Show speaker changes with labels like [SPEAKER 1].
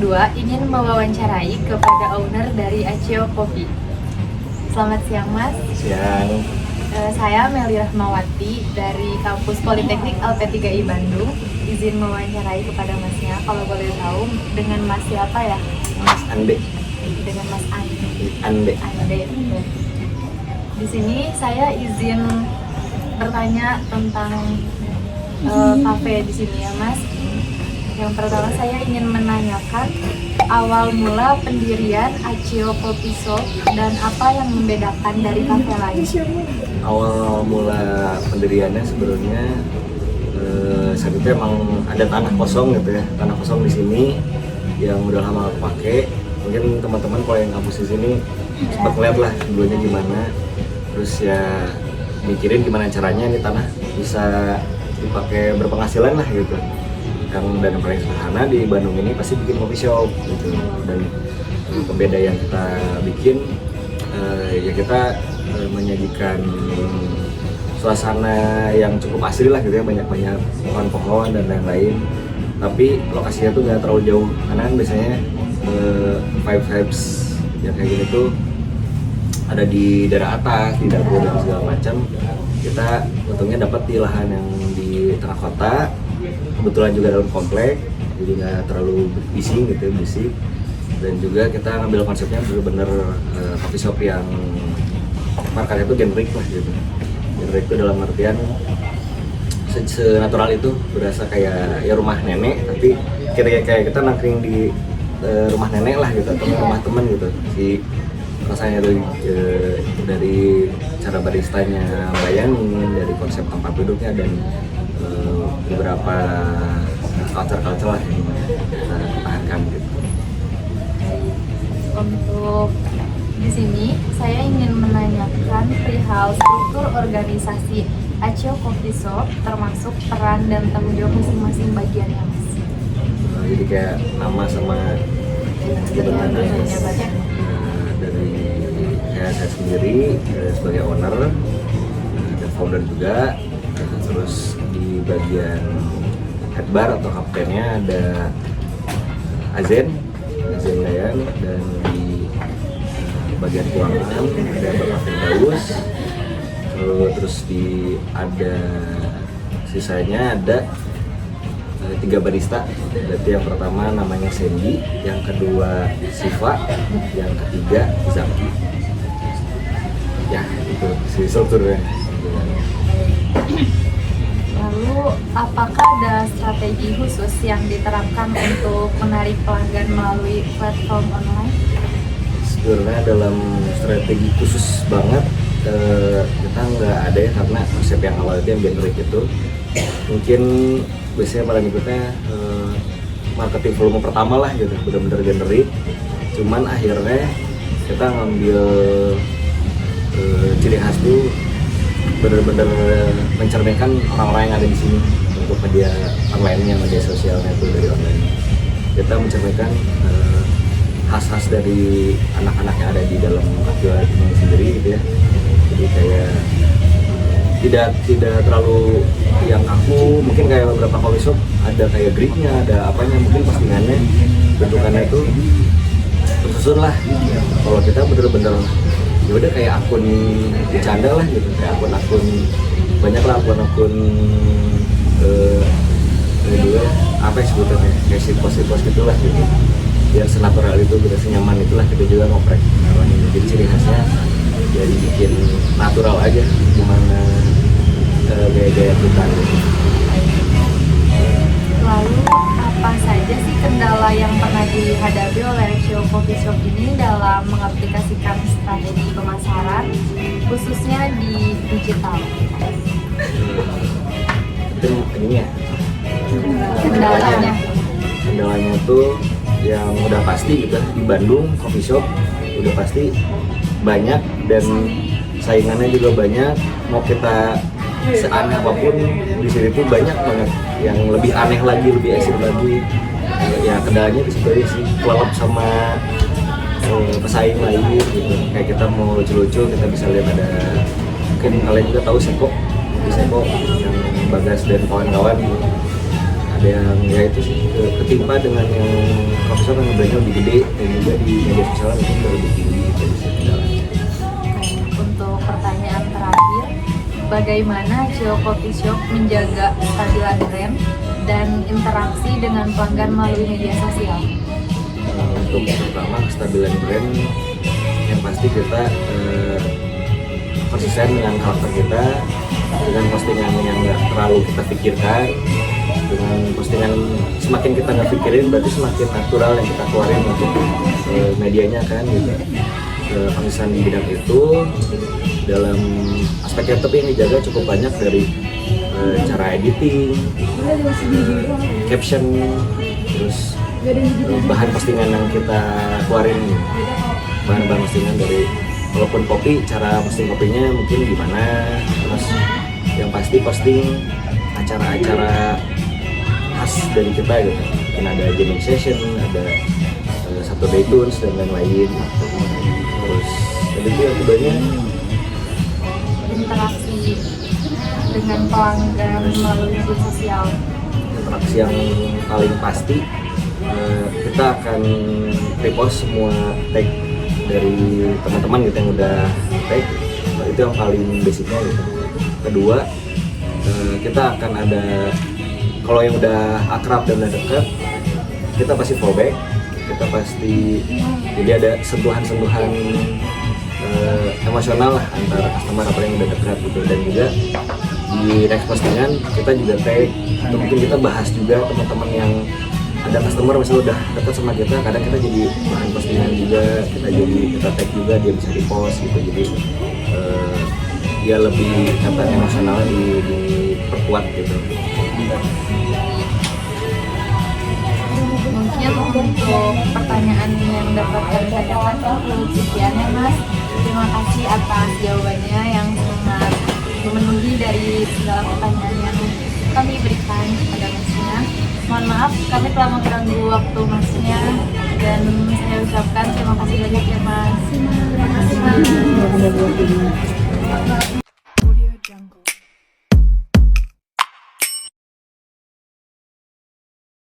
[SPEAKER 1] berdua ingin mewawancarai kepada owner dari Aceo Coffee. Selamat siang Mas.
[SPEAKER 2] Siang.
[SPEAKER 1] Saya Meli Rahmawati dari kampus Politeknik LP3I Bandung. Izin mewawancarai kepada Masnya, kalau boleh tahu dengan Mas siapa ya?
[SPEAKER 2] Mas Ande.
[SPEAKER 1] Dengan Mas
[SPEAKER 2] Ande.
[SPEAKER 1] Di sini saya izin bertanya tentang kafe di sini ya Mas. Yang pertama saya ingin menanyakan awal mula pendirian Aceo Coffee Shop dan apa yang membedakan dari kafe lain.
[SPEAKER 2] Awal mula pendiriannya sebenarnya saat itu emang ada tanah kosong gitu ya, tanah kosong di sini yang udah lama aku pakai. Mungkin teman-teman kalau yang kampus di sini sempat ngeliat lah dulunya gimana, terus ya mikirin gimana caranya ini tanah bisa dipakai berpenghasilan lah gitu. Dan paling sederhana di Bandung ini pasti bikin coffee shop gitu. Dan pembeda yang kita bikin ya kita menyajikan suasana yang cukup asri lah gitu ya, banyak-banyak pohon-pohon dan lain-lain, tapi lokasinya tuh nggak terlalu jauh karena kan biasanya vibes yang kayak gini tuh ada di daerah atas, di dapur dan segala macam. Kita untungnya dapat di lahan yang di tengah kota, kebetulan juga dalam komplek, jadi nggak terlalu bising gitu, bisik. Dan juga kita ngambil konsepnya bener-bener coffee shop yang markanya itu generic lah gitu. Generic itu dalam artian senatural itu, berasa kayak ya rumah nenek, tapi kayak kita nangkring di rumah nenek lah gitu, atau rumah temen gitu. Rasanya dari cara baristanya bayangin, dari konsep tempat duduknya dan beberapa culture lah yang kita pertahankan gitu.
[SPEAKER 1] Untuk di sini saya ingin menanyakan perihal struktur organisasi Aceo Coffee Shop, termasuk peran dan tanggung jawab masing-masing bagiannya Mas.
[SPEAKER 2] Jadi kayak nama sama jabatannya dari saya sendiri sebagai owner dan founder juga. Terus di bagian head bar atau kaptennya ada Azen Dayan, dan di bagian keuangan ada Bapak Firdaus. Terus ada sisanya ada 3 barista. Berarti yang pertama namanya Sandy, yang kedua Siva, yang ketiga Zaki. Ya itu si strukturnya.
[SPEAKER 1] Lalu apakah ada strategi khusus yang diterapkan untuk menarik pelanggan melalui platform online?
[SPEAKER 2] Sebenarnya dalam strategi khusus banget kita nggak ada ya, karena konsep yang awal itu yang generic itu mungkin biasanya pada ngikutnya marketing volume pertama lah gitu, bener-bener generic. Cuman akhirnya kita ngambil ciri khas tuh bener-bener mencerminkan orang-orang yang ada di sini untuk media online-nya, media sosialnya itu dari online. Kita mencerminkan khas-khas dari anak-anak yang ada di dalam kafe ini sendiri gitu ya. Jadi kayak tidak terlalu yang kaku, mungkin kayak beberapa coffee shop ada kayak gridnya, ada apanya, mungkin postingannya bentukannya itu tersusun lah. Kalau kita bener-bener ya udah kayak akun bercanda lah gitu, kayak akun banyak lah akun apa ya sebutannya, kayak post gitulah gitu, biar senatural itu, biar senyaman itulah kita juga ngoprek namanya. Jadi ciri khasnya ya dibikin natural aja, gimana gaya-gaya kita gitu.
[SPEAKER 1] Lalu apa saja sih kendala yang pernah dihadapi oleh Aceo Coffee Shop ini dalam mengaplikasikan strategi pemasaran, khususnya di digital?
[SPEAKER 2] Itu ini ya, kendalanya tuh yang udah pasti gitu di Bandung coffee shop udah pasti banyak dan saingannya juga banyak. Mau kita seaneh apapun di sini tuh banyak banget yang lebih aneh lagi, lebih ekstrim lagi. Ya kendalanya di situ aja sih, kelelep sama pesaing lain gitu. Kayak kita mau lucu-lucu, kita bisa lihat ada, mungkin kalian juga tahu Seko yang Bagas dan kawan-kawan ada yang ya itu sih ketimpa dengan yang profesor yang brandnya lebih gede dan juga di media sosial mungkin lebih tinggi gitu sih kendalanya.
[SPEAKER 1] Untuk pertanyaan terakhir, bagaimana Cio Coffee Shop menjaga kestabilan brand dan interaksi dengan pelanggan melalui media sosial?
[SPEAKER 2] Untuk pertama kestabilan brand yang pasti kita konsisten dengan karakter kita, dengan postingan yang nggak terlalu kita pikirkan, dengan postingan semakin kita nggak pikirin berarti semakin natural yang kita keluarin untuk medianya kan gitu. Konsisten di bidang itu dalam aspek tapi yang dijaga cukup banyak dari cara editing, caption, terus bahan postingan yang kita keluarin, bahan-bahan postingan dari walaupun kopi, cara posting kopinya mungkin gimana, terus yang pasti posting acara-acara khas dari kita gitu, mungkin ada jamming session, ada Saturday Tunes dan lain-lain, terus jadi itu yang keduanya
[SPEAKER 1] Interaksi dengan pelanggan melalui media sosial.
[SPEAKER 2] interaksi yang paling pasti kita akan repost semua tag dari teman-teman gitu yang udah tag, itu yang paling basicnya gitu. Kedua kita akan ada, kalau yang udah akrab dan udah dekat kita pasti fallback, kita pasti jadi ada sentuhan-sentuhan emosional lah antara customer apa yang udah dekat gitu. Dan juga di next postingan kita juga tag atau mungkin kita bahas juga teman-teman yang ada customer misalnya udah dekat sama kita, kadang kita jadi bahan postingan juga, kita tag juga, dia bisa di post gitu. Jadi dia lebih kata emosionalnya diperkuat gitu.
[SPEAKER 1] Mungkin untuk pertanyaan yang dapat kami tanyakan cukup sekian ya Mas. Terima kasih atas jawabannya yang sangat memenuhi dari segala pertanyaan yang kami berikan kepada Masnya. Mohon maaf kami telah mengganggu waktu Masnya, dan saya ucapkan terima kasih banyak ya Mas. Terima kasih Mas.